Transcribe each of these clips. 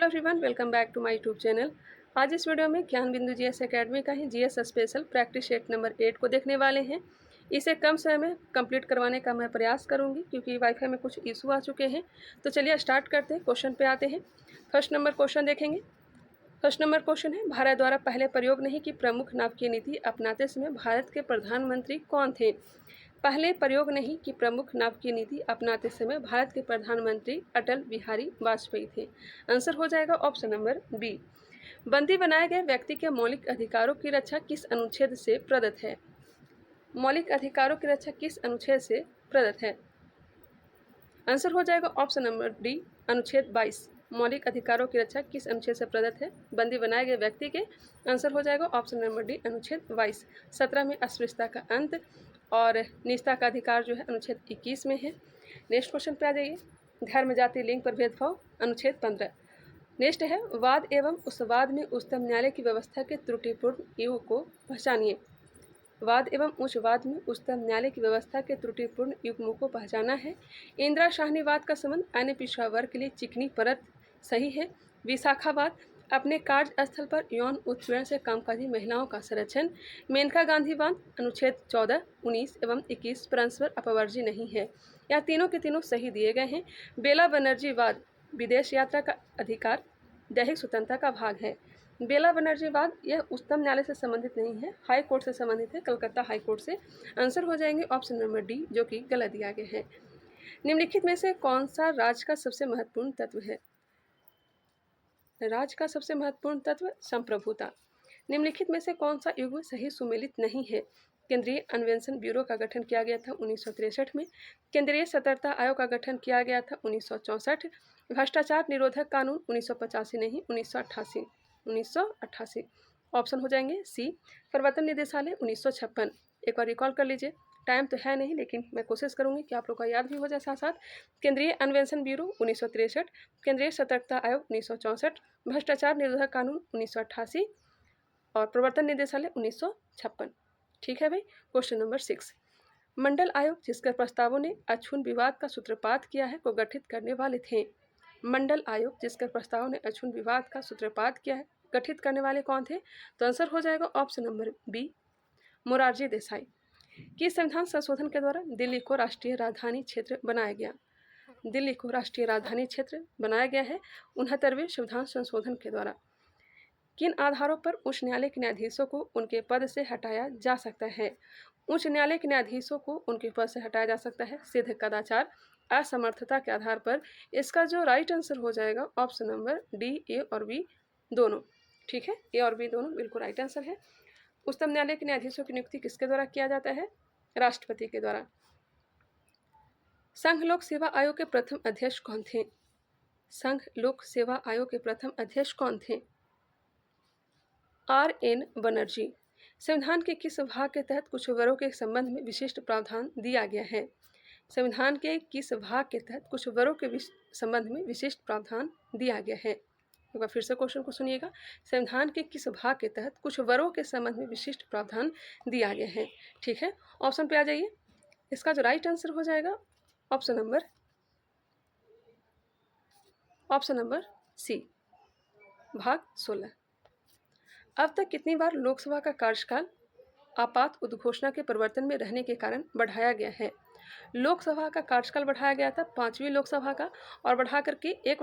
Hello everyone, welcome back to my YouTube channel. आज इस video में ज्ञान बिंदु जीएस एकेडमी का ही GS special practice set number 8 को देखने वाले हैं। इसे कम समय में कंप्लीट करवाने का मैं प्रयास करूंगी क्योंकि वाईफाई में कुछ इशू आ चुके हैं। तो चलिए स्टार्ट करते हैं, क्वेश्चन पे आते हैं। फर्स्ट नंबर क्वेश्चन देखेंगे। फर्स्ट नंबर क्वेश्चन है, भारत द्वारा पहले प्रयोग नहीं की प्रमुख नाभिकीय नीति अपनाते समय भारत के प्रधानमंत्री कौन थे? पहले प्रयोग नहीं की प्रमुख नाभिकीय नीति अपनाते समय भारत के प्रधानमंत्री अटल बिहारी वाजपेयी थे। आंसर हो जाएगा ऑप्शन नंबर बी। बंदी बनाए गए व्यक्ति के मौलिक अधिकारों की रक्षा किस अनुच्छेद से प्रदत्त है? मौलिक अधिकारों की रक्षा किस अनुच्छेद से प्रदत्त है? आंसर हो जाएगा ऑप्शन नंबर डी, अनुच्छेद 22। मौलिक अधिकारों की रक्षा किस अनुच्छेद से प्रदत्त है? बंदी बनाए गए व्यक्ति के। आंसर हो जाएगा ऑप्शन नंबर डी, अनुच्छेद 22। 17 में अस्पृश्यता का अंत और निजता का अधिकार जो है अनुच्छेद 21 में है। नेक्स्ट क्वेश्चन पे आ जाइए। धर्म जाति लिंग पर भेदभाव, अनुच्छेद 15। नेक्स्ट है, वाद एवं उस वाद में उच्चतम न्यायालय की व्यवस्था के त्रुटिपूर्ण युग को पहचानिए। वाद एवं उच्च वाद में उच्चतम न्यायालय की व्यवस्था के त्रुटिपूर्ण युग्मों को पहचाना है। इंदिरा शाहनीवाद का संबंध अन्य पिछड़ा वर्ग के लिए चिकनी परत सही है। विशाखावाद, अपने कार्यस्थल पर यौन उत्पीड़न से कामकाजी महिलाओं का संरक्षण। मेनका गांधीवाद, अनुच्छेद 14, 19 एवं 21 परस्पर अपवर्जी नहीं है। यह तीनों के तीनों सही दिए गए हैं। बेला बनर्जीवाद, विदेश यात्रा का अधिकार दैहिक स्वतंत्रता का भाग है। बेला बनर्जीवाद यह उच्चतम न्यायालय से संबंधित नहीं है, हाई कोर्ट से संबंधित है, कलकत्ता हाई कोर्ट से। आंसर हो जाएंगे ऑप्शन नंबर डी, जो कि गलत दिया गया है। निम्नलिखित में से कौन सा राज्य का सबसे महत्वपूर्ण तत्व है? राज्य का सबसे महत्वपूर्ण तत्व संप्रभुता। निम्नलिखित में से कौन सा युग्म सही सुमेलित नहीं है? केंद्रीय अन्वेषण ब्यूरो का गठन किया गया था 1963 में। केंद्रीय सतर्कता आयोग का गठन किया गया था 1964। भ्रष्टाचार निरोधक कानून 1985 नहीं, 1988। ऑप्शन हो जाएंगे सी, प्रवर्तन निदेशालय 1956। एक बार रिकॉल कर लीजिए, टाइम तो है नहीं लेकिन मैं कोशिश करूंगी कि आप लोग का याद भी हो जाए साथ साथ। केंद्रीय अन्वेषण ब्यूरो 1963, केंद्रीय सतर्कता आयोग 1964, भ्रष्टाचार निरोधक कानून 1988 और प्रवर्तन निदेशालय 1956। ठीक है भाई। क्वेश्चन नंबर 6, मंडल आयोग जिसके प्रस्तावों ने अछूत विवाद का सूत्रपात किया है को गठित करने वाले थे। मंडल आयोग जिसके प्रस्तावों ने अछूत विवाद का सूत्रपात किया है, गठित करने वाले कौन थे? तो आंसर हो जाएगा option number B, Morarji Desai. किस संविधान संशोधन के द्वारा दिल्ली को राष्ट्रीय राजधानी क्षेत्र बनाया गया? दिल्ली को राष्ट्रीय राजधानी क्षेत्र बनाया गया है 69वें संविधान संशोधन के द्वारा। किन आधारों पर उच्च न्यायालय के न्यायाधीशों को उनके पद से हटाया जा सकता है? उच्च न्यायालय के न्यायाधीशों को उनके पद से हटाया जा सकता है सिद्ध कदाचार, असमर्थता के आधार पर। इसका जो राइट आंसर हो जाएगा ऑप्शन नंबर डी, ए और बी दोनों। ठीक है, ए और बी दोनों बिल्कुल राइट आंसर है। उच्चतम न्यायालय के न्यायाधीशों की नियुक्ति किसके द्वारा किया जाता है? राष्ट्रपति के द्वारा। संघ लोक सेवा आयोग के प्रथम अध्यक्ष कौन थे? संघ लोक सेवा आयोग के प्रथम अध्यक्ष कौन थे? R.N. बनर्जी। संविधान के किस भाग के तहत कुछ वर्गों के संबंध में विशिष्ट प्रावधान दिया गया है? संविधान के किस भाग के तहत कुछ वर्गों के संबंध में विशिष्ट प्रावधान दिया गया है? एक बार फिर से क्वेश्चन को सुनिएगा। संविधान के किस भाग के तहत कुछ वर्गों के संबंध में विशिष्ट प्रावधान दिया गया है? ठीक है, ऑप्शन पे आ जाइए। इसका जो राइट आंसर हो जाएगा ऑप्शन नंबर सी, भाग 16। अब तक कितनी बार लोकसभा का कार्यकाल आपात उद्घोषणा के प्रवर्तन में रहने के कारण बढ़ाया गया है? लोकसभा का कार्यकाल बढ़ाया गया था 5वीं लोकसभा का, और बढ़ा करके एक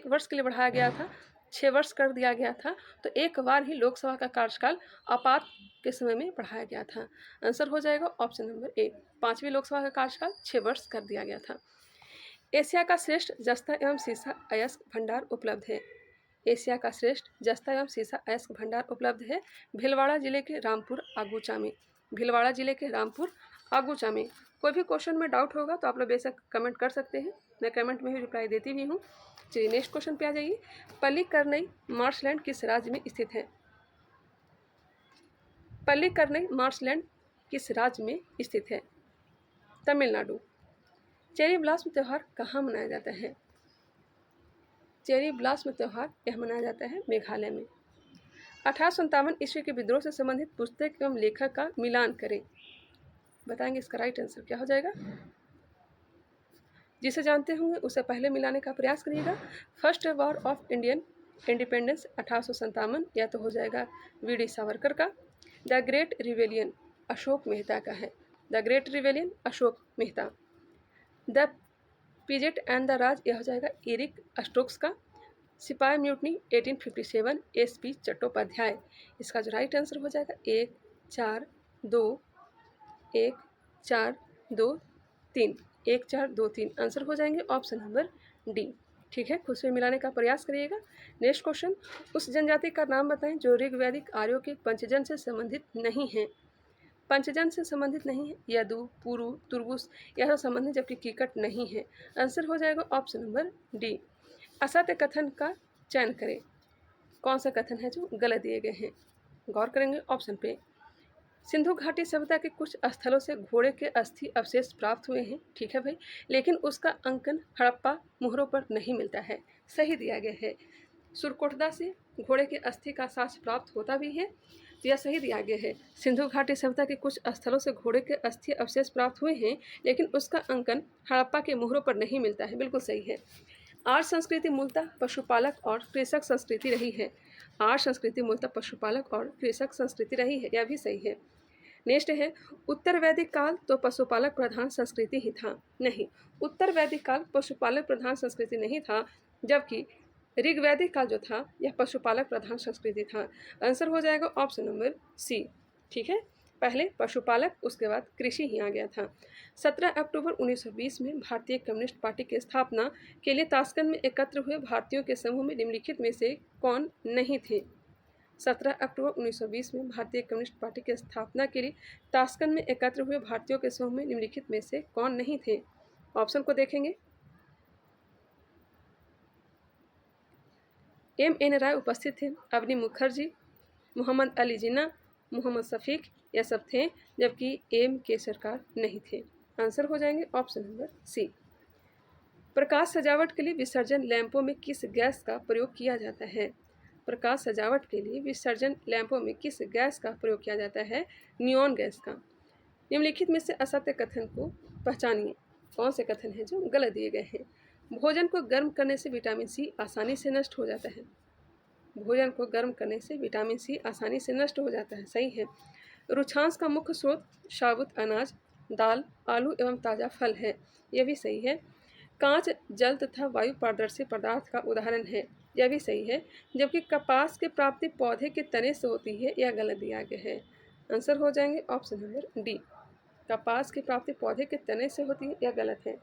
वर्ष के लिए बढ़ाया गया था, 6 वर्ष कर दिया गया था। तो एक बार ही लोकसभा का कार्यकाल आपात के समय में बढ़ाया गया था। आंसर हो जाएगा ऑप्शन नंबर ए, 5वीं लोकसभा का कार्यकाल 6 वर्ष कर दिया गया था। एशिया का श्रेष्ठ जस्ता एवं सीसा अयस्क भंडार उपलब्ध है। एशिया का श्रेष्ठ जस्ता एवं सीसा अयस्क भंडार उपलब्ध है भीलवाड़ा जिले के रामपुर आगूचा में। भीलवाड़ा जिले के रामपुर आगूचा में। कोई भी क्वेश्चन में डाउट होगा तो आप लोग बेशक कमेंट कर सकते हैं, मैं कमेंट में भी रिप्लाई देती भी हूँ। चलिए नेक्स्ट क्वेश्चन पे आ जाइए। पल्लीकरनई मार्शलैंड किस राज्य में स्थित है? पल्लीकरनई मार्शलैंड किस राज्य में स्थित है? तमिलनाडु। चेरी ब्लॉसम त्यौहार कहाँ मनाया जाता है? चेरी ब्लॉसम त्यौहार यह मनाया जाता है मेघालय में। 1857 ईस्वी के विद्रोह से संबंधित पुस्तक एवं लेखक का मिलान करें। बताएंगे इसका राइट आंसर क्या हो जाएगा? जिसे जानते होंगे उसे पहले मिलाने का प्रयास करिएगा। First war of Indian independence 1857, या तो हो जाएगा वी.डी. सावरकर का। The great rebellion Ashok Mehta का है। The great rebellion Ashok Mehta. The pageant and the Raj, यह हो जाएगा एरिक स्टोक्स का। सिपाही म्यूटनी 1857, एस.पी. चट्टोपाध्याय। इसका जो राइट आंसर हो जाएगा 1 4 2 1 4 2 3, 1 4 2 3 आंसर हो जाएंगे ऑप्शन नंबर डी। ठीक है, खुद से मिलाने का प्रयास करिएगा। नेक्स्ट क्वेश्चन, उस जनजाति का नाम बताएं जो ऋग्वैदिक आर्यों के पंचजन से संबंधित नहीं है। पंचजन से संबंधित नहीं है, यदु, पुरु, तुर्बुस, यह संबंधित जबकि कीकट नहीं है। आंसर हो जाएगा ऑप्शन नंबर डी। असत्य कथन का चयन करें। कौन सा कथन है जो गलत दिए गए हैं, गौर करेंगे ऑप्शन पे। सिंधु घाटी सभ्यता के कुछ स्थलों से घोड़े के अस्थि अवशेष प्राप्त हुए हैं, ठीक है भाई, लेकिन उसका अंकन हड़प्पा मोहरों पर नहीं मिलता है, सही दिया गया है। सुरकोटदा से घोड़े के अस्थि का साक्ष्य प्राप्त होता भी है, तो यह सही दिया गया है। सिंधु घाटी सभ्यता के कुछ स्थलों से घोड़े के अस्थि अवशेष प्राप्त हुए हैं, लेकिन उसका अंकन हड़प्पा के मोहरों पर नहीं मिलता है, बिल्कुल सही है। आर्य संस्कृति मूलतः पशुपालक और कृषक संस्कृति रही है। आर्य संस्कृति मूलतः पशुपालक और कृषक संस्कृति रही है, यह भी सही है। नेक्स्ट है, उत्तर वैदिक काल तो पशुपालक प्रधान संस्कृति ही था। नहीं, उत्तर वैदिक काल पशुपालक प्रधान संस्कृति नहीं था, जबकि ऋग्वैदिक काल जो था यह पशुपालक प्रधान संस्कृति था। आंसर हो जाएगा ऑप्शन नंबर सी। ठीक है, पहले पशुपालक, उसके बाद कृषि ही आ गया था। 17 अक्टूबर 1920 में भारतीय कम्युनिस्ट पार्टी की स्थापना के लिए ताशकंद में एकत्र हुए भारतीयों के समूह में निम्नलिखित में से कौन नहीं थे। 17 अक्टूबर 1920 में भारतीय कम्युनिस्ट पार्टी की स्थापना के लिए ताशकंद में एकत्र हुए भारतीयों के समूह में निम्नलिखित में से कौन नहीं थे। ऑप्शन को देखेंगे। M.N. राय उपस्थित थे, अवनी मुखर्जी, मोहम्मद अली जिन्ना, मोहम्मद शफीक, यह सब थे, जबकि M.K. सरकार नहीं थे। आंसर हो जाएंगे ऑप्शन नंबर सी। प्रकाश सजावट के लिए विसर्जन लैंपों में किस गैस का प्रयोग किया जाता है। प्रकाश सजावट के लिए विसर्जन लैंपों में किस गैस का प्रयोग किया जाता है। नियॉन गैस का। निम्नलिखित में से असत्य कथन को पहचानिए। कौन से कथन हैं जो गलत दिए गए हैं। भोजन को गर्म करने से विटामिन सी आसानी से नष्ट हो जाता है। भोजन को गर्म करने से विटामिन सी आसानी से नष्ट हो जाता है, सही है। रुक्षांश का मुख्य स्रोत साबुत अनाज, दाल, आलू एवं ताज़ा फल है, यह भी सही है। कांच जल तथा वायु पारदर्शी पदार्थ का उदाहरण है, यह भी सही है। जबकि कपास की प्राप्ति पौधे के तने से होती है, यह गलत दिया गया है। आंसर हो जाएंगे ऑप्शन नंबर डी। कपास की प्राप्ति पौधे के तने से होती है, यह गलत है।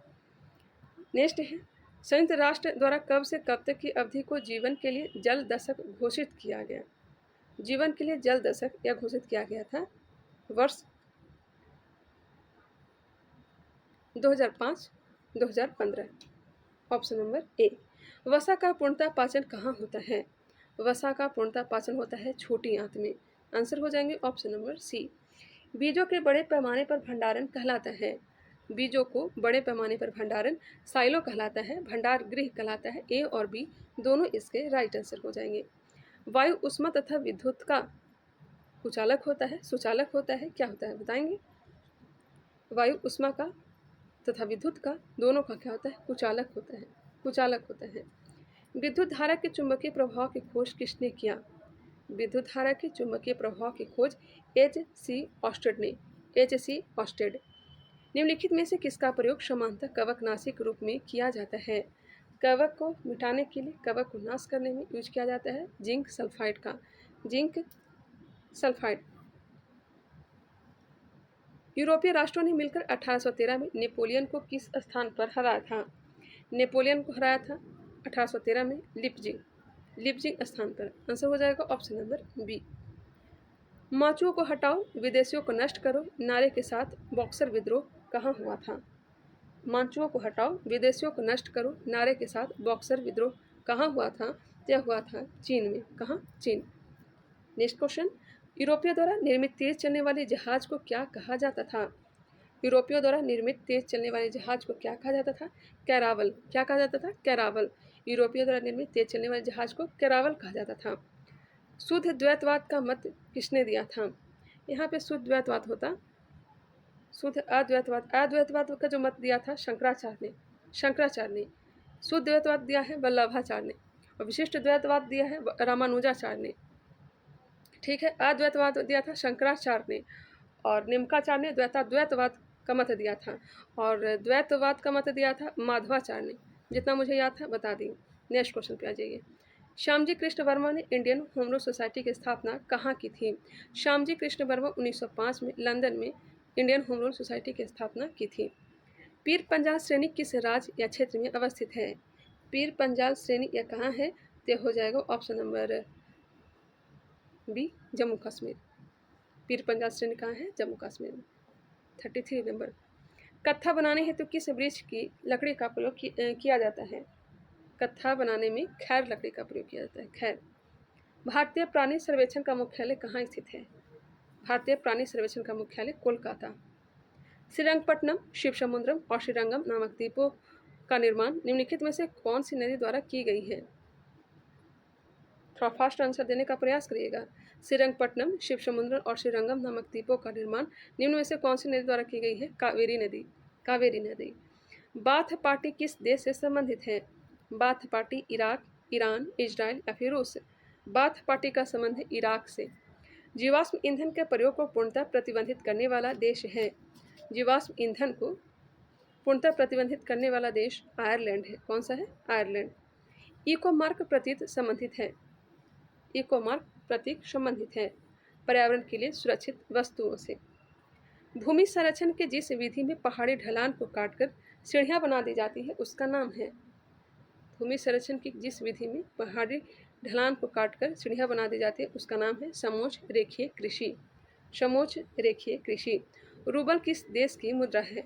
नेक्स्ट है, संयुक्त राष्ट्र द्वारा कब से कब तक की अवधि को जीवन के लिए जल दशक घोषित किया गया। जीवन के लिए जल दशक यह घोषित किया गया था वर्ष 2005-2015। Option number A. वसा का पूर्णतः पाचन कहाँ होता है। वसा का पूर्णतः पाचन होता है छोटी आंत में। आंसर हो जाएंगे ऑप्शन नंबर सी। बीजों के बड़े पैमाने पर भंडारण कहलाता है। बीजों को बड़े पैमाने पर भंडारण साइलो कहलाता है, भंडार गृह कहलाता है। ए और बी दोनों इसके राइट आंसर हो जाएंगे। वायु उष्मा तथा विद्युत का कुचालक होता है, सुचालक होता है, क्या होता है बताएंगे। वायु उष्मा का तथा विद्युत का दोनों का क्या होता है, कुचालक होता है, कुचालक होता है। विद्युत धारा के चुंबकीय प्रभाव की खोज किसने किया। विद्युत धारा के चुंबकीय प्रभाव की खोज H.C. ऑस्टेड ने। H.C. ऑस्टेड। निम्नलिखित में से किसका प्रयोग समांतर कवकनाशी के रूप में किया जाता है। कवक को मिटाने के लिए, कवक को नाश करने में यूज किया जाता है जिंक सल्फाइड का। Zinc sulphide. यूरोपीय राष्ट्रों ने मिलकर 1813 में नेपोलियन को किस स्थान पर हराया था। नेपोलियन को हराया था 1813 में लिप्जिंग स्थान पर। आंसर हो जाएगा ऑप्शन नंबर बी। माचुओं को हटाओ, विदेशियों को नष्ट करो नारे के साथ बॉक्सर विद्रोह कहाँ हुआ था। माचुओं को हटाओ, विदेशियों को नष्ट करो नारे के साथ बॉक्सर विद्रोह कहाँ हुआ था। यह हुआ था चीन में। कहाँ, चीन। नेक्स्ट क्वेश्चन, यूरोपियों द्वारा निर्मित तेज चलने वाले जहाज को क्या कहा जाता था। यूरोपियों द्वारा निर्मित तेज चलने वाले जहाज को क्या कहा जाता था। कैरावल। क्या कहा जाता था, कैरावल। यूरोपियों द्वारा निर्मित तेज चलने वाले जहाज को कैरावल कहा जाता था। शुद्ध द्वैतवाद का मत किसने दिया था। यहाँ पे शुद्ध द्वैतवाद होता, शुद्ध अद्वैतवाद, अद्वैतवाद का जो मत दिया था शंकराचार्य ने। शंकराचार्य ने। शुद्ध द्वैतवाद दिया है वल्लभाचार्य ने, और विशिष्ट द्वैतवाद दिया है रामानुजाचार्य ने। ठीक है, अद्वैतवाद दिया था शंकराचार्य ने, और निम्काचार्य ने द्वैतवाद का मत दिया था, और द्वैतवाद का मत दिया था माधवाचार्य ने। जितना मुझे याद था बता दी। नेक्स्ट क्वेश्चन पे आ जाइए। श्यामजी कृष्ण वर्मा ने इंडियन होम रूल सोसाइटी की स्थापना कहाँ की थी? श्यामजी कृष्ण वर्मा 1905 में लंदन में इंडियन होम रूल सोसाइटी की स्थापना की थी। पीर पंजाल श्रेणी किस राज्य या क्षेत्र में अवस्थित है? पीर पंजाल श्रेणी यह कहाँ है? तो हो जाएगा option number B, Jammu Kashmir. Pir Panjal श्रेणी कहाँ है? जम्मू कश्मीर में। 33 नंबर, कत्था बनाने हेतु किस वृक्ष की लकड़ी का प्रयोग किया जाता है? कत्था बनाने में खैर लकड़ी का प्रयोग किया जाता है, खैर। भारतीय प्राणी सर्वेक्षण का मुख्यालय कहाँ स्थित है? भारतीय प्राणी सर्वेक्षण का मुख्यालय कोलकाता। श्रीरंगपट्टनम, शिवसमुद्रम और श्रीरंगम नामक द्वीपों का निर्माण निम्नलिखित में से कौन सी नदी द्वारा की गई है? थोड़ा फास्ट आंसर देने का प्रयास करिएगा। श्रीरंगपट्टनम, शिवसमुद्रम और श्रीरंगम नामक द्वीपों का निर्माण निम्न में से कौन सी नदी द्वारा की गई है? कावेरी नदी। कावेरी नदी। बाथ पार्टी किस देश से संबंधित है? Bath party Iraq, Iran, Israel या फिर रूस? बाथ पार्टी का संबंध है इराक से। जीवाश्म ईंधन के प्रयोग को पूर्णतः प्रतिबंधित करने वाला देश है? जीवाश्म ईंधन को पूर्णतः प्रतिबंधित करने वाला देश आयरलैंड है। कौन सा है? आयरलैंड। इको मार्क प्रतीक संबंधित है? इको मार्क प्रतीक संबंधित है पर्यावरण के लिए सुरक्षित वस्तुओं से। भूमि संरक्षण के जिस विधि में पहाड़ी ढलान को काटकर सीढ़ियाँ बना दी जाती है उसका नाम है? भूमि संरक्षण की जिस विधि में पहाड़ी ढलान को काटकर सीढ़ियाँ बना दी जाती है उसका नाम है समोच्च रेखीय कृषि। समोच्च रेखीय कृषि। रूबल किस देश की मुद्रा है?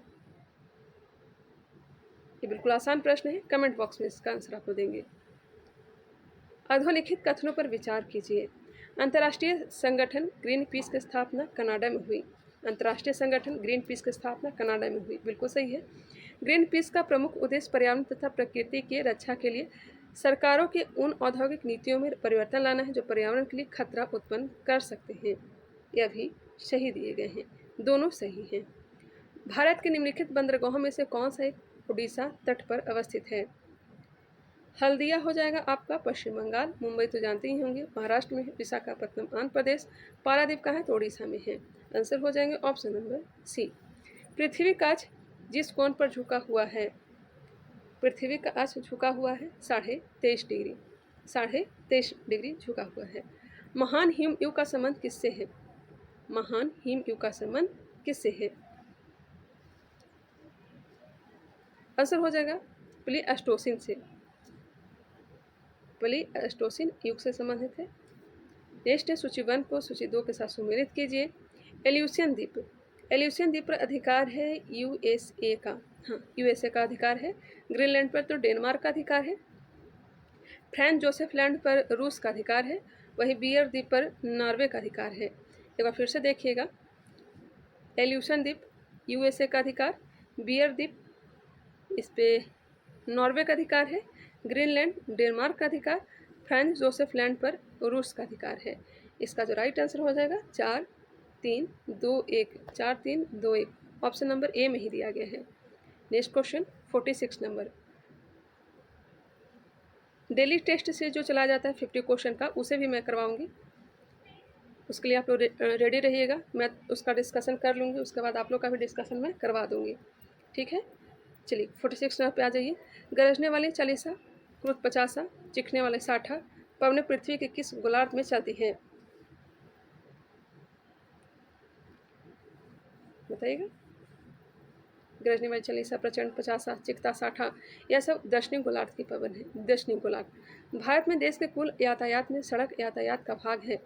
ये बिल्कुल आसान प्रश्न है, कमेंट बॉक्स में इसका आंसर आपको देंगे। अधोलिखित कथनों पर विचार कीजिए। अंतर्राष्ट्रीय संगठन ग्रीन पीस की स्थापना कनाडा में हुई। अंतर्राष्ट्रीय संगठन ग्रीन पीस की स्थापना कनाडा में हुई, बिल्कुल सही है। ग्रीन पीस का प्रमुख उद्देश्य पर्यावरण तथा प्रकृति की रक्षा के लिए सरकारों के उन औद्योगिक नीतियों में परिवर्तन लाना है जो पर्यावरण के लिए खतरा उत्पन्न कर सकते हैं। यह भी सही दिए गए हैं, दोनों सही हैं। भारत के निम्नलिखित बंदरगाहों में से कौन सा एक उड़ीसा तट पर अवस्थित है? हल्दिया हो जाएगा आपका पश्चिम बंगाल, मुंबई तो जानते ही होंगे महाराष्ट्र में है, विशाखापत्तनम आंध्र प्रदेश, पारादीप कहाँ है? तो उड़ीसा में है। आंसर हो जाएंगे ऑप्शन नंबर सी। पृथ्वी का अक्ष जिस कोण पर झुका हुआ है? पृथ्वी का अक्ष झुका हुआ है 23.5 डिग्री, 23.5 डिग्री झुका हुआ है। महान हिमयुग का संबंध किससे है? महान हिमयुग का संबंध किससे है? आंसर हो जाएगा प्लीस्टोसिन से। प्लीस्टोसिन युग से संबंधित है। नेक्स्ट है सूची 1 को सूची 2 के साथ सुमेलित कीजिए। एल्यूसियन द्वीप। एल्यूसियन द्वीप पर अधिकार है यूएसए का, हाँ यूएसए का अधिकार है। ग्रीनलैंड पर तो डेनमार्क का अधिकार है। फ्रैंच जोसेफ लैंड पर रूस का अधिकार है। वही बियर द्वीप पर नॉर्वे का अधिकार है। एक बार फिर से देखिएगा, एल्यूसियन द्वीप यूएसए का अधिकार, बियर द्वीप इस पे नॉर्वे का अधिकार है, ग्रीनलैंड डेनमार्क का अधिकार, फ्रांस जोसेफ लैंड पर रूस का अधिकार है। इसका जो राइट आंसर हो जाएगा 4 3 2 1, 4 3 2 1, ऑप्शन नंबर ए में ही दिया गया है। Next question 46 number. Daily test से जो चला जाता है 50 क्वेश्चन का, उसे भी मैं करवाऊंगी। उसके लिए आप लोग रेडी रहिएगा, मैं उसका डिस्कशन कर लूँगी, उसके बाद आप लोग का भी डिस्कशन मैं करवा दूँगी। ठीक है, चलिए 46 नंबर पे आ जाइए। गरजने वाली 40, क्रोध 50, चिखने वाले 60 पवने पृथ्वी के किस गोलार्ध में चलती हैं? बताइएगा। गरजने वाली 40, प्रचंड 50, चिकता 60, यह सब दक्षिणी गोलार्ध की पवन है। दक्षिणी गोलार्ध। भारत में देश के कुल यातायात में सड़क यातायात का भाग है।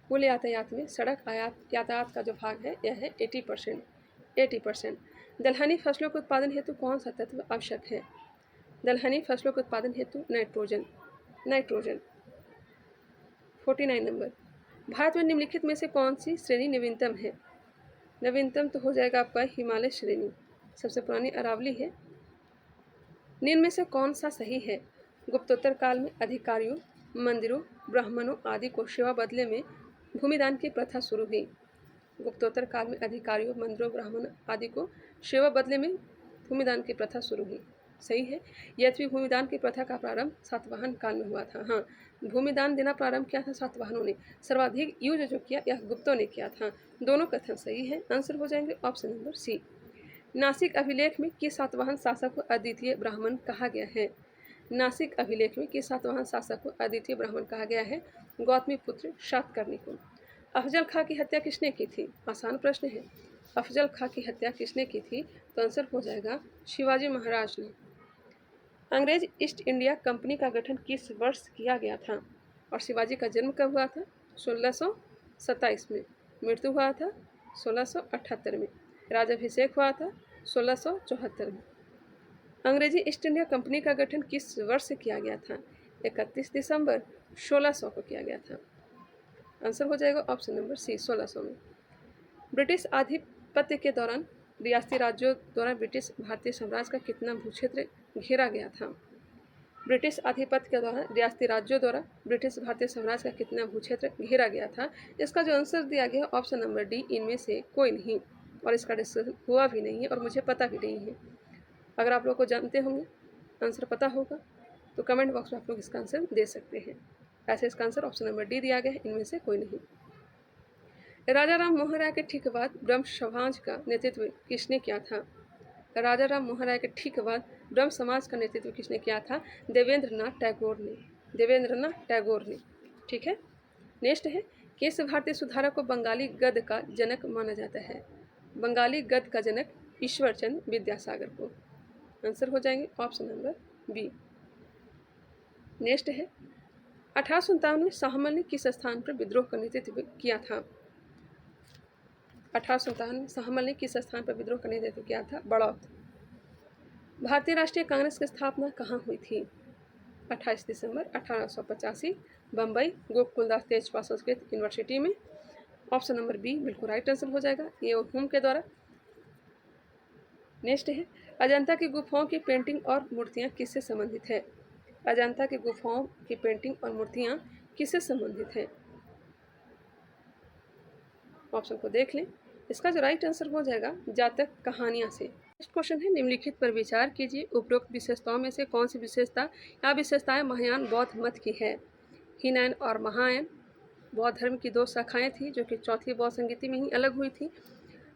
कुल यातायात में सड़क यातायात का जो भाग है यह है 80%। 80%। दलहनी फसलों के उत्पादन हेतु कौन सा तत्व आवश्यक है? दलहनी फसलों के उत्पादन हेतु नाइट्रोजन। नाइट्रोजन। 49 नंबर। भारत में निम्नलिखित में से कौन सी श्रेणी नवीनतम है? नवीनतम तो हो जाएगा आपका हिमालय श्रेणी, सबसे पुरानी अरावली है। निम्न में से कौन सा सही है? गुप्तोत्तर काल में अधिकारियों, मंदिरों, ब्राह्मणों आदि को सेवा बदले में भूमिदान की प्रथा शुरू हुई। गुप्तोत्तर काल में अधिकारियों, मंदिरों, ब्राह्मण आदि को सेवा बदले में भूमिदान की प्रथा शुरू हुई। सही है। यद्यपि भूमिदान की प्रथा का प्रारंभ सातवाहन काल में हुआ था। हाँ, भूमिदान देना प्रारंभ किया था सातवाहनों ने। सर्वाधिक यूज जो किया यह गुप्तों ने किया था। दोनों कथन सही है। आंसर हो जाएंगे ऑप्शन नंबर सी। नासिक अभिलेख में किस सातवाहन शासक को अद्वितीय ब्राह्मण कहा गया है? नासिक अभिलेख में किस सातवाहन शासक को अद्वितीय ब्राह्मण कहा गया है? गौतमी पुत्र शातकर्णी को। अफजल खां की हत्या किसने की थी? आसान प्रश्न है। अफजल खां की हत्या किसने की थी? तो आंसर हो जाएगा शिवाजी महाराज ने। अंग्रेज ईस्ट इंडिया कंपनी का गठन किस वर्ष किया गया था? और शिवाजी का जन्म कब हुआ था? 1627 में। मृत्यु हुआ था 1678 में। राजाभिषेक हुआ था 1674 में। अंग्रेजी ईस्ट इंडिया कंपनी का गठन किस वर्ष से किया गया था? 31 दिसंबर 1600 को किया गया था। आंसर हो जाएगा ऑप्शन नंबर सी, 1600 में। ब्रिटिश आधिपत्य के दौरान रियासती राज्यों द्वारा ब्रिटिश भारतीय साम्राज्य का कितना भूक्षेत्र घेरा गया था? ब्रिटिश आधिपत्य के दौरान रियासती राज्यों द्वारा ब्रिटिश भारतीय साम्राज्य का कितना भूक्षेत्र घेरा गया था? इसका जो आंसर दिया गया ऑप्शन नंबर डी, इनमें से कोई नहीं, और इसका डिस्कशन हुआ भी नहीं है और मुझे पता भी नहीं है। अगर आप लोग को जानते होंगे, आंसर पता होगा, तो कमेंट बॉक्स में आप लोग इसका आंसर दे सकते हैं। ऐसे इसका आंसर ऑप्शन नंबर डी दिया गया है, इनमें से कोई नहीं। राजा राम मोहन राय के ठीक बाद ब्रह्म समाज का नेतृत्व किसने किया था? राजा राम मोहन राय के ठीक बाद ब्रह्म समाज का नेतृत्व किसने किया था? देवेंद्र नाथ टैगोर ने। देवेंद्र नाथ टैगोर ने। ठीक है। नेक्स्ट है, किस भारतीय सुधारक को बंगाली गद्य का जनक माना जाता है? बंगाली गद्य का जनक ईश्वर चंद्र विद्यासागर को। आंसर हो जाएंगे ऑप्शन नंबर बी। नेक्स्ट है, 1857 में शाहमल ने किस स्थान पर विद्रोह का नेतृत्व किया था? 1857 में शाहमल ने किस स्थान पर विद्रोह का नेतृत्व किया था? बड़ौत। भारतीय राष्ट्रीय कांग्रेस की स्थापना कहाँ हुई थी? 28 दिसंबर 1885 बम्बई गोकुलदास तेजपाल संस्कृत यूनिवर्सिटी में। ऑप्शन नंबर बी बिल्कुल राइट आंसर हो जाएगा, ये हुम के द्वारा। नेक्स्ट है, अजंता की गुफाओं की पेंटिंग और मूर्तियाँ किससे संबंधित है? अजंता की गुफाओं की पेंटिंग और मूर्तियाँ किससे संबंधित है? ऑप्शन को देख लें। इसका जो राइट आंसर हो जाएगा जातक कहानियाँ से। नेक्स्ट क्वेश्चन है, निम्नलिखित पर विचार कीजिए, उपरोक्त विशेषताओं में से कौन सी विशेषता या विशेषताएं महायान बौद्ध मत की है? हीनयान और महायान बौद्ध धर्म की दो शाखाएं थी जो कि चौथी बौद्ध संगीति में ही अलग हुई थी।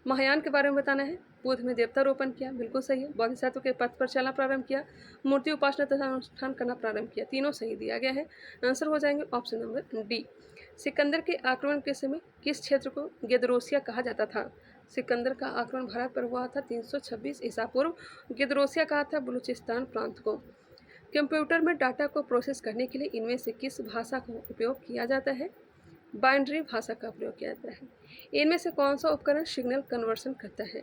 महायान के बारे में बताना है। बुद्ध में देवतारोपण किया, बिल्कुल सही है। बोधिसत्व के पथ पर चलना प्रारंभ किया, मूर्ति उपासना तथा अनुष्ठान करना प्रारंभ किया, तीनों सही दिया गया है। आंसर हो जाएंगे ऑप्शन नंबर डी। सिकंदर के आक्रमण के समय किस क्षेत्र को गेदरोसिया कहा जाता था? सिकंदर का आक्रमण भारत पर हुआ था 326 ईसा पूर्व। गेदरोसिया कहा था बलूचिस्तान प्रांत को। कंप्यूटर में डाटा को प्रोसेस करने के लिए इनमें से किस भाषा का उपयोग किया जाता है? बाइनरी भाषा का प्रयोग किया जाता है। इनमें से कौन सा उपकरण सिग्नल कन्वर्सन करता है?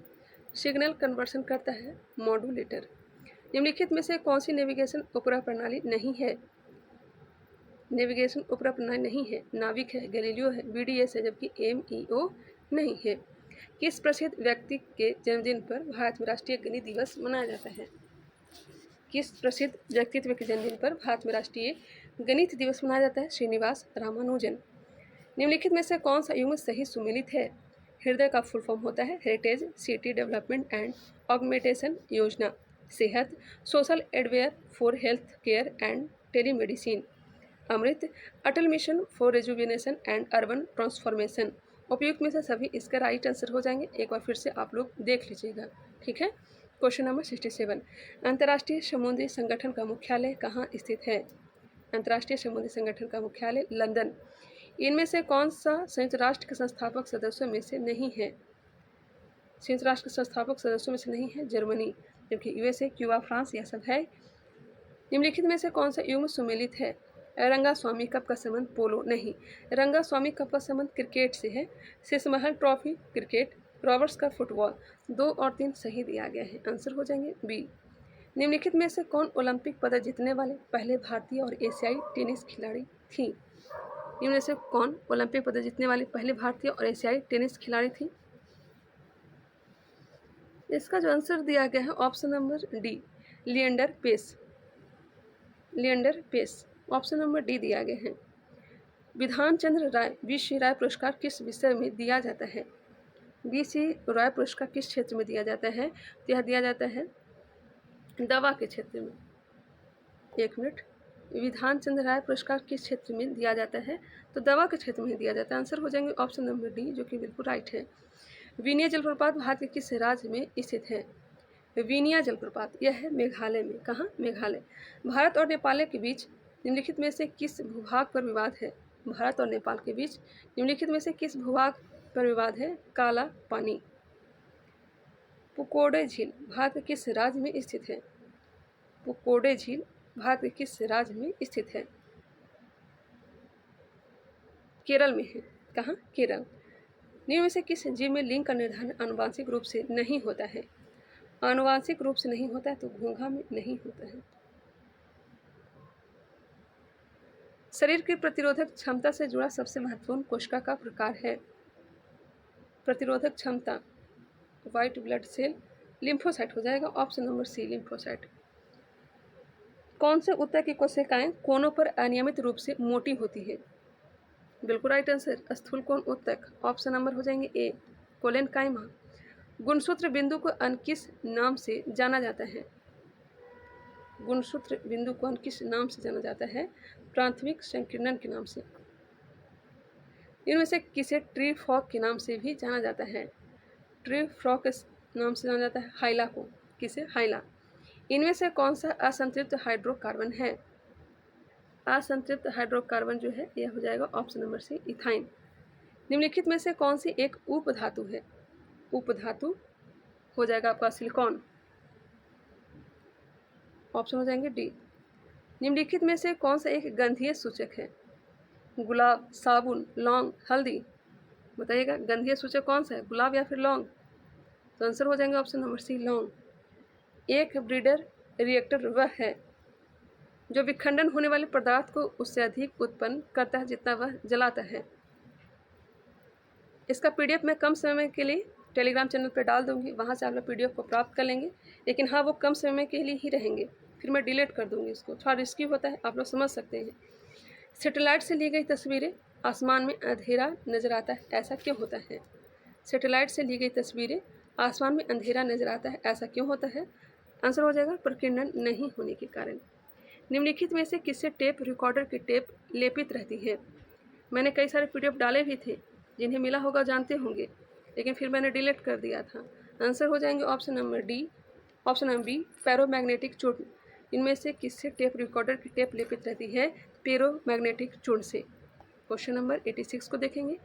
सिग्नल कन्वर्सन करता है मॉड्यूलेटर। निम्नलिखित में से कौन सी नेविगेशन उपग्रह प्रणाली नहीं है? नेविगेशन उपग्रह प्रणाली नहीं है। नाविक है, गैलीलियो है, BDS है, जबकि MEO नहीं है। किस प्रसिद्ध व्यक्ति के जन्मदिन पर भारत में राष्ट्रीय गणित दिवस मनाया जाता है? किस प्रसिद्ध व्यक्तित्व के जन्मदिन पर भारत में राष्ट्रीय गणित दिवस मनाया जाता है? श्रीनिवास रामानुजन। निम्नलिखित में से कौन सा युग्म सही सुमेलित है? हृदय का फुल फॉर्म होता है heritage city development and augmentation Yojana. Sehat social endeavour for health care and telemedicine. Amrut Atal mission for rejuvenation and urban transformation. उपयुक्त में से सभी इसका राइट आंसर हो जाएंगे। एक बार फिर से आप लोग देख लीजिएगा। ठीक है। क्वेश्चन नंबर 67, अंतर्राष्ट्रीय समुद्री संगठन का मुख्यालय कहाँ स्थित है? अंतर्राष्ट्रीय समुद्री संगठन का मुख्यालय लंदन। इनमें से कौन सा संयुक्त राष्ट्र के संस्थापक सदस्यों में से नहीं है? संयुक्त राष्ट्र के संस्थापक सदस्यों में से नहीं है जर्मनी, जबकि USA, क्यूबा, फ्रांस यह सब है। निम्नलिखित में से कौन सा युग्म सुमेलित है? रंगा स्वामी कप का संबंध पोलो नहीं। रंगा स्वामी कप का संबंध क्रिकेट से है। शीशमहल ट्रॉफी क्रिकेट, रॉबर्ट्स का फुटबॉल। 2 और 3 सही दिया गया है। आंसर हो जाएंगे बी। निम्नलिखित में से कौन ओलंपिक पदक जीतने वाले पहले भारतीय और एशियाई टेनिस खिलाड़ी थी? इनमें से कौन ओलंपिक पदक जीतने वाली पहले भारतीय और एशियाई टेनिस खिलाड़ी थी? इसका जो आंसर दिया गया है option number D, Leander Paes. Leander Paes, option number D दिया गया है। विधान चंद्र राय विश्व राय पुरस्कार किस विषय में दिया जाता है? विश्व राय पुरस्कार किस क्षेत्र में दिया जाता है? तो यह दिया जाता है दवा के क्षेत्र में, 1 मिनट, विधान चंद्र राय पुरस्कार किस क्षेत्र में दिया जाता है? तो दवा के क्षेत्र में दिया जाता है। आंसर हो जाएंगे ऑप्शन नंबर डी, जो कि बिल्कुल राइट है। विनिया जलप्रपात भारत के किस राज्य में स्थित है? विनिया जलप्रपात यह है मेघालय में। कहाँ? मेघालय। भारत और नेपाल के बीच निम्नलिखित में से किस भूभाग पर विवाद है? भारत और नेपाल के बीच निम्नलिखित में से किस भूभाग पर विवाद है? काला पानी। पुकोडे झील भारत के किस राज्य में स्थित है? पुकोडे झील भारत के किस राज्य में स्थित है? केरल में है। कहाँ? केरल। निम्न में से किस जीव में लिंग का निर्धारण आनुवांशिक रूप से नहीं होता है? आनुवांशिक रूप से नहीं होता है तो घोंघा में नहीं होता है। शरीर की प्रतिरोधक क्षमता से जुड़ा सबसे महत्वपूर्ण कोशिका का प्रकार है? प्रतिरोधक क्षमता, व्हाइट ब्लड सेल, लिम्फोसाइट हो जाएगा। Option number C, lymphocyte. कौन से ऊतक की कोशिकाएं कोनों पर अनियमित रूप से मोटी होती है? बिल्कुल राइट आंसर, स्थूल कोण ऊतक। ऑप्शन नंबर हो जाएंगे ए, कोलेनकाइमा। गुणसूत्र बिंदु को अन्य किस नाम से जाना जाता है? गुणसूत्र बिंदु को अन्य किस नाम से जाना जाता है? प्राथमिक संकीर्णन के नाम से। इनमें से किसे ट्री फ्रॉग के नाम से भी जाना जाता है? ट्री फ्रॉग के नाम से जाना जाता है हाइला को। किसे? हाइला। इनमें से कौन सा असंतृप्त हाइड्रोकार्बन है? असंतृप्त हाइड्रोकार्बन जो है यह हो जाएगा ऑप्शन नंबर सी, इथाइन। निम्नलिखित में से कौन सी एक उपधातु है? उपधातु हो जाएगा आपका सिलिकॉन। ऑप्शन हो जाएंगे डी। निम्नलिखित में से कौन सा एक गंधीय सूचक है? गुलाब, साबुन, लौंग, हल्दी। बताइएगा गंधीय सूचक कौन सा है, गुलाब या फिर लौंग? तो आंसर हो जाएंगे ऑप्शन नंबर सी, लौंग। एक ब्रीडर रिएक्टर वह है जो विखंडन होने वाले पदार्थ को उससे अधिक उत्पन्न करता है जितना वह जलाता है। इसका पीडीएफ मैं कम समय के लिए टेलीग्राम चैनल पर डाल दूंगी, वहाँ से आप लोग पीडीएफ को प्राप्त कर लेंगे। लेकिन हाँ, वो कम समय के लिए ही रहेंगे, फिर मैं डिलीट कर दूंगी इसको। थोड़ा रिस्की होता है, आप लोग समझ सकते हैं। सैटेलाइट से ली गई तस्वीरें आसमान में अंधेरा नजर आता है, ऐसा क्यों होता है? सैटेलाइट से ली गई तस्वीरें आसमान में अंधेरा नजर आता है, ऐसा क्यों होता है? आंसर हो जाएगा प्रकीर्णन नहीं होने के कारण। निम्नलिखित में से किससे टेप रिकॉर्डर की टेप लेपित रहती है? मैंने कई सारे पीडीएफ डाले भी थे, जिन्हें मिला होगा जानते होंगे, लेकिन फिर मैंने डिलीट कर दिया था। आंसर हो जाएंगे option number D, option number B, paramagnetic चूर्ण। इनमें से किससे टेप रिकॉर्डर की टेप लेपित रहती है? पैरोमैग्नेटिक चूर्ण से। क्वेश्चन नंबर 86 को देखेंगे।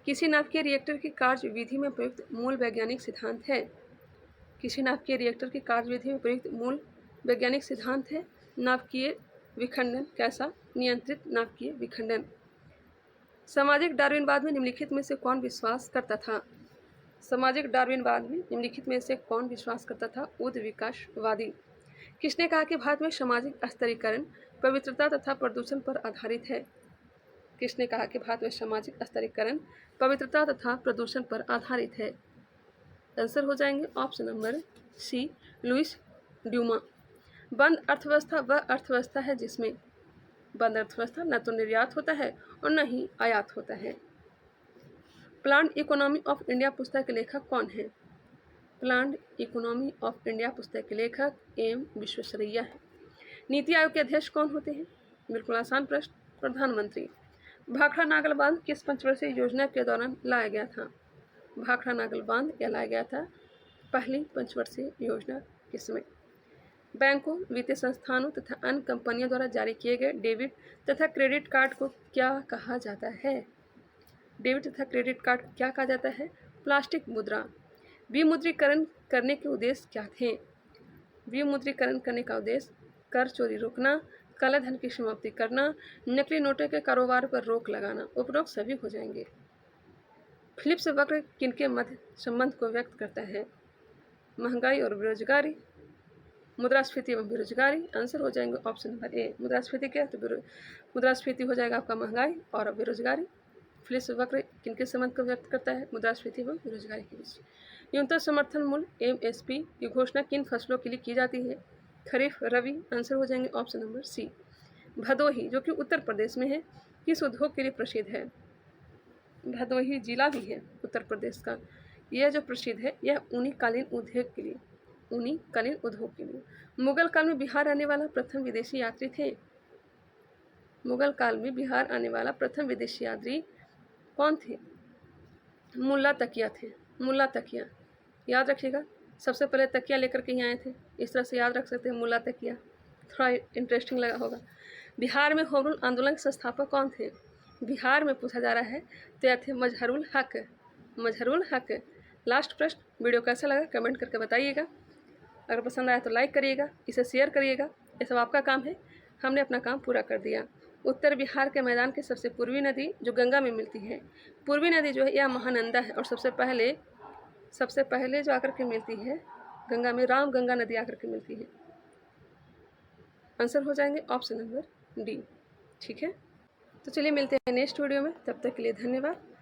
किसी नाभिकीय रिएक्टर की कार्य विधि में प्रयुक्त मूल वैज्ञानिक सिद्धांत है? किसी नाभिकीय रिएक्टर की कार्य विधि में प्रयुक्त मूल वैज्ञानिक सिद्धांत है नाभिकीय विखंडन। कैसा? नियंत्रित नाभिकीय विखंडन। सामाजिक डार्विनवाद में निम्नलिखित में से कौन विश्वास करता था? सामाजिक डार्विनवाद में निम्नलिखित में से कौन विश्वास करता था? उद विकासवादी। किसने कहा कि भारत में सामाजिक स्तरीकरण पवित्रता तथा प्रदूषण पर आधारित है? किसने कहा कि भारत में सामाजिक स्तरीकरण पवित्रता तथा प्रदूषण पर आधारित है? आंसर हो जाएंगे option number C, Louis Dumas. बंद अर्थव्यवस्था वह अर्थव्यवस्था है जिसमें बंद अर्थव्यवस्था न तो निर्यात होता है और न ही आयात होता है। प्लांट इकोनॉमी ऑफ इंडिया पुस्तक के लेखक कौन है? प्लांट इकोनॉमी ऑफ इंडिया पुस्तक के लेखक एम विश्वेश्वरैया है। नीति आयोग के अध्यक्ष कौन होते हैं? बिल्कुल आसान प्रश्न, प्रधानमंत्री। भाखड़ा नागल बांध किस पंचवर्षीय योजना के दौरान लाया गया था? भाखड़ा नागल बांध या लाया गया था पहली पंचवर्षीय योजना किस समय? बैंकों, वित्तीय संस्थानों तथा अन्य कंपनियों द्वारा जारी किए गए डेबिट तथा क्रेडिट कार्ड को क्या कहा जाता है? डेबिट तथा क्रेडिट कार्ड को क्या कहा जाता है? प्लास्टिक मुद्रा। विमुद्रीकरण करने के उद्देश्य क्या थे? विमुद्रीकरण करने का उद्देश्य कर चोरी रोकना, काला धन की समाप्ति करना, नकली नोटों के कारोबार पर रोक लगाना। उपरोक्त सभी हो जाएंगे। फिलिप्स वक्र किनके मध्य संबंध को व्यक्त करता है? महंगाई और बेरोजगारी, मुद्रास्फीति एवं बेरोजगारी। आंसर हो जाएंगे ऑप्शन नंबर ए, मुद्रास्फीति क्या? तो मुद्रास्फीति हो जाएगा आपका महंगाई और बेरोजगारी। फिलिप्स वक्र किनके संबंध को व्यक्त करता है? मुद्रास्फीति एवं बेरोजगारी के बीच। न्यूनतम समर्थन मूल्य एमएसपी की घोषणा किन फसलों के लिए की जाती है? खरीफ, रबी। आंसर हो जाएंगे ऑप्शन नंबर सी। भदोही जो कि उत्तर प्रदेश में है, किस उद्योग के लिए प्रसिद्ध है? भदोही जिला भी है उत्तर प्रदेश का। यह जो प्रसिद्ध है यह ऊनी कालीन उद्योग के लिए, ऊनी कालीन उद्योग के लिए। मुगल काल में बिहार आने वाला प्रथम विदेशी यात्री थे। मुगल काल में बिहार आने वाला प्रथम विदेशी यात्री कौन थे? मुल्ला तकिया थे। मुल्ला तकिया याद रखिएगा, सबसे पहले तकिया लेकर के यहाँ आए थे, इस तरह से याद रख सकते हैं मुल्ला तकिया, थोड़ा इंटरेस्टिंग लगा होगा। बिहार में होम रूल आंदोलन के संस्थापक कौन थे? बिहार में पूछा जा रहा है तो यह थे मजहरुल हक। मजहरुल हक। लास्ट प्रश्न, वीडियो कैसा लगा कमेंट करके बताइएगा। अगर पसंद आया तो लाइक करिएगा, इसे शेयर करिएगा, ये सब आपका काम है, हमने अपना काम पूरा कर दिया। उत्तर बिहार के मैदान की सबसे पूर्वी नदी जो गंगा में मिलती है, पूर्वी नदी जो है यह महानंदा है, और सबसे पहले जो आकर के मिलती है गंगा में, राम गंगा नदी आकर के मिलती है। आंसर हो जाएंगे ऑप्शन नंबर डी। ठीक है, तो चलिए मिलते हैं नेक्स्ट वीडियो में, तब तक के लिए धन्यवाद।